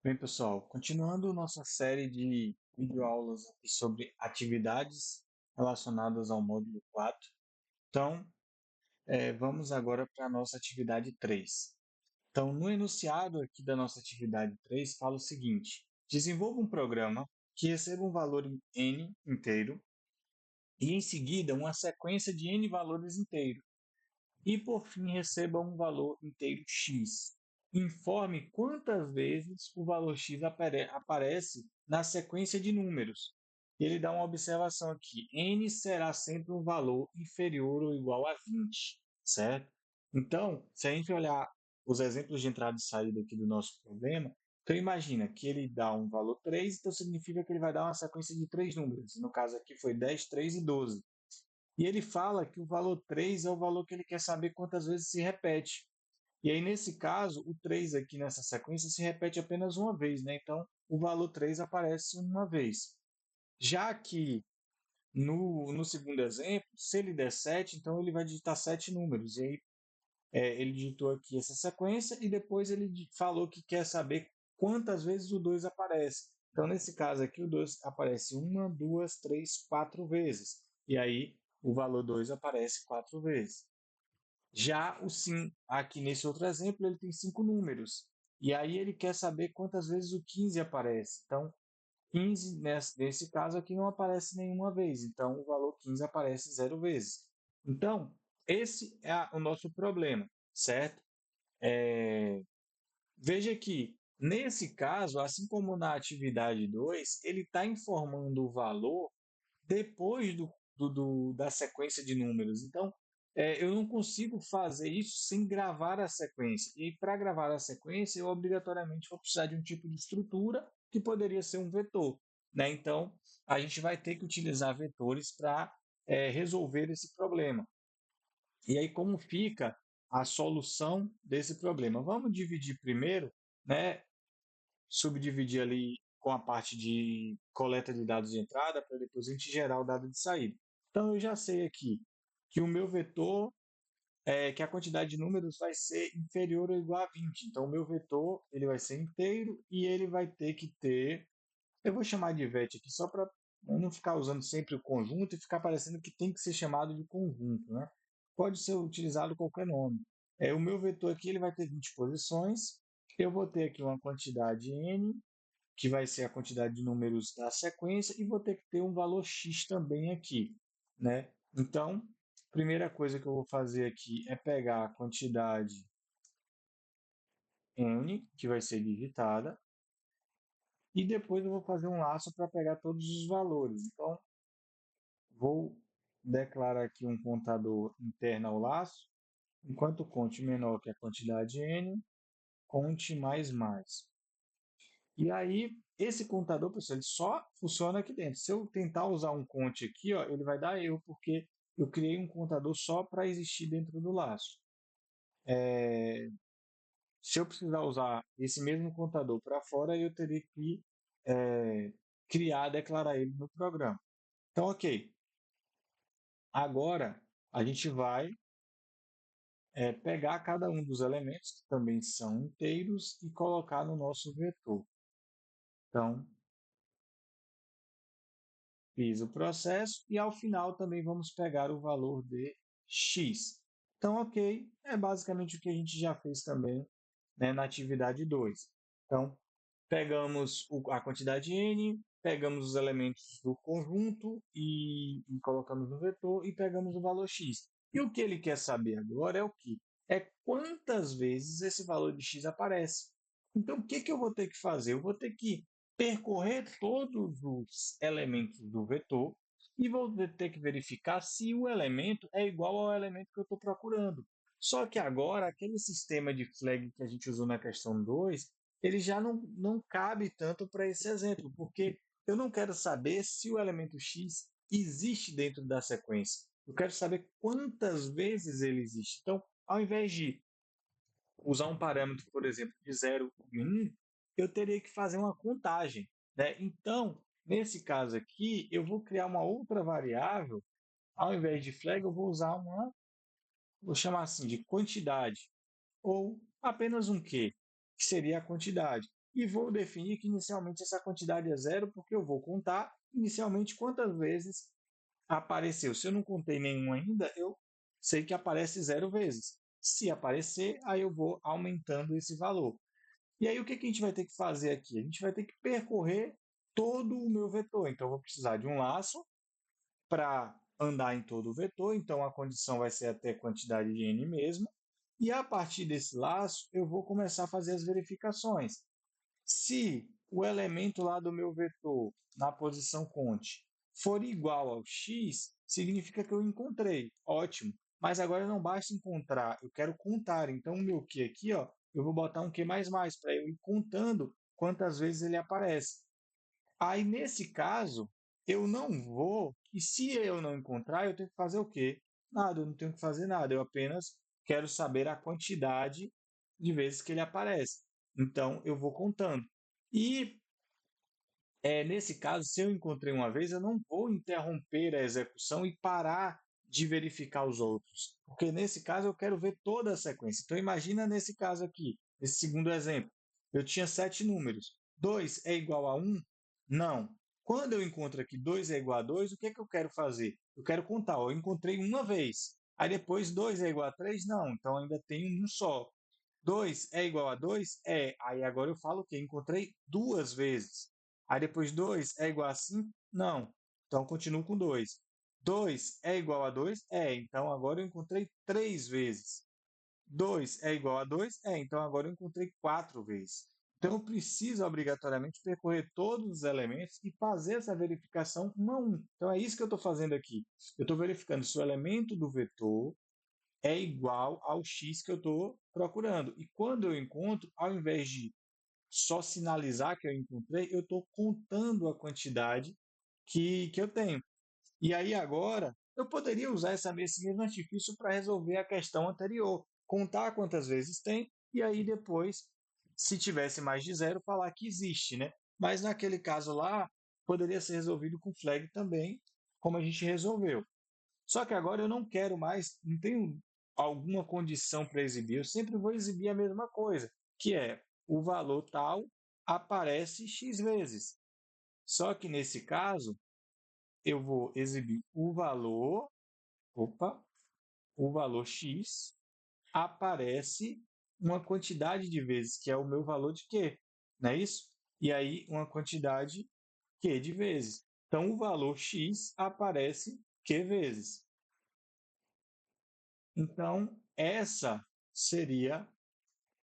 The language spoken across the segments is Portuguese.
Bem, pessoal, continuando nossa série de videoaulas aqui sobre atividades relacionadas ao módulo 4. Então, vamos agora para a nossa atividade 3. Então, no enunciado aqui da nossa atividade 3, fala o seguinte: desenvolva um programa que receba um valor em n inteiro e, em seguida, uma sequência de n valores inteiros e, por fim, receba um valor inteiro x. Informe quantas vezes o valor x aparece na sequência de números. Ele dá uma observação aqui: n será sempre um valor inferior ou igual a 20, certo? Então, se a gente olhar os exemplos de entrada e saída aqui do nosso problema, então imagina que ele dá um valor 3, então significa que ele vai dar uma sequência de três números. No caso aqui foi 10, 3 e 12. E ele fala que o valor 3 é o valor que ele quer saber quantas vezes se repete. E aí, nesse caso, o 3 aqui nessa sequência se repete apenas uma vez, né? Então, o valor 3 aparece uma vez. Já que no segundo exemplo, se ele der 7, então ele vai digitar 7 números. E aí, ele digitou aqui essa sequência e depois ele falou que quer saber quantas vezes o 2 aparece. Então, nesse caso aqui, o 2 aparece uma, duas, três, quatro vezes. E aí, o valor 2 aparece quatro vezes. Já o sim, aqui nesse outro exemplo, ele tem cinco números. E aí ele quer saber quantas vezes o 15 aparece. Então, 15 nesse caso aqui não aparece nenhuma vez. Então, o valor 15 aparece zero vezes. Então, esse é o nosso problema, certo? Veja que, nesse caso, assim como na atividade 2, ele está informando o valor depois da sequência de números. Então, eu não consigo fazer isso sem gravar a sequência. E para gravar a sequência, eu obrigatoriamente vou precisar de um tipo de estrutura que poderia ser um vetor, né? Então, a gente vai ter que utilizar vetores para resolver esse problema. E aí, como fica a solução desse problema? Vamos dividir primeiro, né? Subdividir ali com a parte de coleta de dados de entrada para depois a gente gerar o dado de saída. Então eu já sei aqui que o meu vetor que a quantidade de números vai ser inferior ou igual a 20. Então o meu vetor ele vai ser inteiro e ele vai ter que ter, eu vou chamar de vet aqui só para não ficar usando sempre o conjunto e ficar parecendo que tem que ser chamado de conjunto, né? Pode ser utilizado qualquer nome. O meu vetor aqui ele vai ter 20 posições. Eu vou ter aqui uma quantidade n que vai ser a quantidade de números da sequência, e vou ter que ter um valor x também aqui, né? Então, a primeira coisa que eu vou fazer aqui é pegar a quantidade n, que vai ser digitada, e depois eu vou fazer um laço para pegar todos os valores. Então, vou declarar aqui um contador interno ao laço, enquanto conte menor que a quantidade n, conte mais mais. E aí, esse contador, pessoal, ele só funciona aqui dentro. Se eu tentar usar um conte aqui, ó, ele vai dar erro, porque eu criei um contador só para existir dentro do laço. Se eu precisar usar esse mesmo contador para fora, eu teria que criar, declarar ele no programa. Então, ok. Agora, a gente vai pegar cada um dos elementos, que também são inteiros, e colocar no nosso vetor. Então, fiz o processo e ao final também vamos pegar o valor de x. Então, ok, é basicamente o que a gente já fez também, né, na atividade 2. Então, pegamos a quantidade n, pegamos os elementos do conjunto e colocamos no vetor e pegamos o valor x. E o que ele quer saber agora é o que? É quantas vezes esse valor de x aparece. Então, o que eu vou ter que fazer? Eu vou ter que percorrer todos os elementos do vetor e vou ter que verificar se o elemento é igual ao elemento que eu estou procurando. Só que agora, aquele sistema de flag que a gente usou na questão 2, ele já não cabe tanto para esse exemplo, porque eu não quero saber se o elemento x existe dentro da sequência. Eu quero saber quantas vezes ele existe. Então, ao invés de usar um parâmetro, por exemplo, de 0 e 1, eu teria que fazer uma contagem, né? Então, nesse caso aqui, eu vou criar uma outra variável. Ao invés de flag, eu vou usar vou chamar assim de quantidade, ou apenas um Q, que seria a quantidade. e vou definir que inicialmente essa quantidade é zero, porque eu vou contar inicialmente quantas vezes apareceu. Se eu não contei nenhum ainda, eu sei que aparece zero vezes. Se aparecer, aí eu vou aumentando esse valor. E aí o que a gente vai ter que fazer aqui? A gente vai ter que percorrer todo o meu vetor. Então, eu vou precisar de um laço para andar em todo o vetor, então a condição vai ser até a quantidade de n mesmo. E a partir desse laço, eu vou começar a fazer as verificações. Se o elemento lá do meu vetor, na posição cont, for igual ao x, significa que eu encontrei. Ótimo. Mas agora não basta encontrar, eu quero contar. Então, o meu q aqui, ó, eu vou botar um q++ para eu ir contando quantas vezes ele aparece. Aí, nesse caso, eu não vou, e se eu não encontrar, eu tenho que fazer o quê? Nada, eu não tenho que fazer nada, eu apenas quero saber a quantidade de vezes que ele aparece. Então, eu vou contando. E nesse caso, se eu encontrei uma vez, eu não vou interromper a execução e parar de verificar os outros, porque nesse caso eu quero ver toda a sequência. Então, imagina nesse caso aqui, nesse segundo exemplo, eu tinha 7 números. 2 é igual a 1? Não. Quando eu encontro aqui 2 é igual a 2, o que é que eu quero fazer? Eu quero contar. Eu encontrei uma vez. Aí depois 2 é igual a 3? Não. Então ainda tenho um só. 2 é igual a 2? É. Aí agora eu falo que encontrei duas vezes. Aí depois 2 é igual a 5? Não. Então continuo com 2. 2 é igual a 2? É. Então agora eu encontrei três vezes. 2 é igual a 2? É. Então agora eu encontrei quatro vezes. Então eu preciso obrigatoriamente percorrer todos os elementos e fazer essa verificação um a um. Então é isso que eu estou fazendo aqui. Eu estou verificando se o elemento do vetor é igual ao x que eu estou procurando. E quando eu encontro, ao invés de só sinalizar que eu encontrei, eu estou contando a quantidade que eu tenho. E aí agora, eu poderia usar esse mesmo artifício para resolver a questão anterior, contar quantas vezes tem, e aí depois, se tivesse mais de zero, falar que existe, né? Mas naquele caso lá, poderia ser resolvido com flag também, como a gente resolveu. Só que agora eu não quero mais, não tenho alguma condição para exibir, eu sempre vou exibir a mesma coisa, que é o valor tal aparece x vezes. Só que nesse caso, eu vou exibir opa, o valor x aparece uma quantidade de vezes, que é o meu valor de q, não é isso? E aí uma quantidade q de vezes. Então o valor x aparece q vezes. Então, essa seria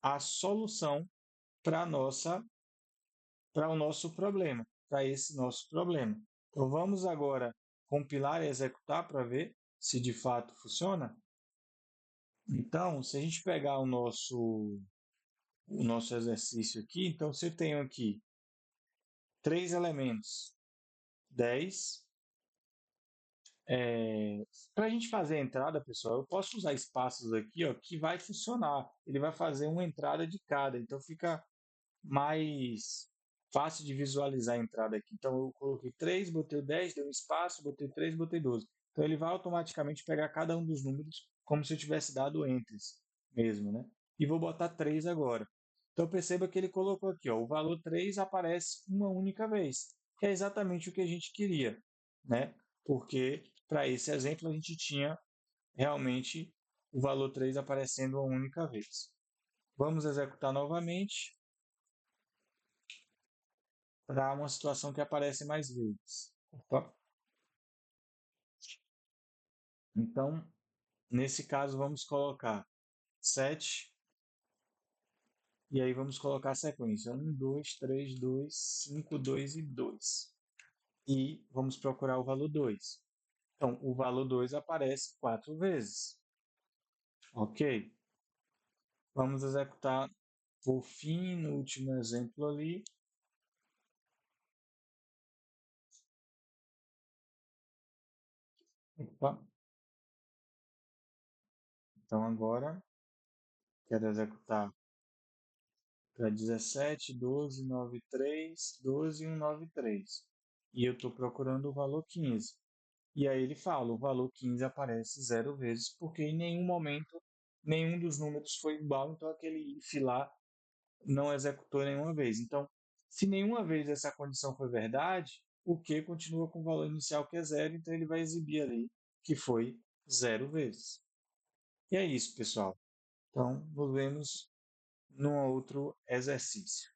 a solução para o nosso problema, para esse nosso problema. Então, vamos agora compilar e executar para ver se de fato funciona. Então, se a gente pegar o nosso exercício aqui, então se eu tenho aqui três elementos, 10. Para a gente fazer a entrada, pessoal, eu posso usar espaços aqui, ó, que vai funcionar. Ele vai fazer uma entrada de cada, então fica mais fácil de visualizar a entrada aqui. Então, eu coloquei 3, botei o 10, dei um espaço, botei 3, botei 12. Então, ele vai automaticamente pegar cada um dos números como se eu tivesse dado enters mesmo, né? E vou botar 3 agora. Então, perceba que ele colocou aqui, ó, o valor 3 aparece uma única vez, que é exatamente o que a gente queria, né? Porque, para esse exemplo, a gente tinha realmente o valor 3 aparecendo uma única vez. Vamos executar novamente para uma situação que aparece mais vezes. Opa. Então, nesse caso, vamos colocar 7 e aí vamos colocar a sequência 1, 2, 3, 2, 5, 2 e 2. E vamos procurar o valor 2. Então, o valor 2 aparece 4 vezes. Ok? Vamos executar por fim no último exemplo ali. Opa. Então, agora, quero executar para 17, 12, 9, 3, 12 e 193. E eu estou procurando o valor 15. E aí ele fala, o valor 15 aparece zero vezes, porque em nenhum momento nenhum dos números foi igual, então aquele if lá não executou nenhuma vez. Então, se nenhuma vez essa condição foi verdade, o Q continua com o valor inicial que é zero, então ele vai exibir ali que foi zero vezes. E é isso, pessoal. Então, nos vemos num outro exercício.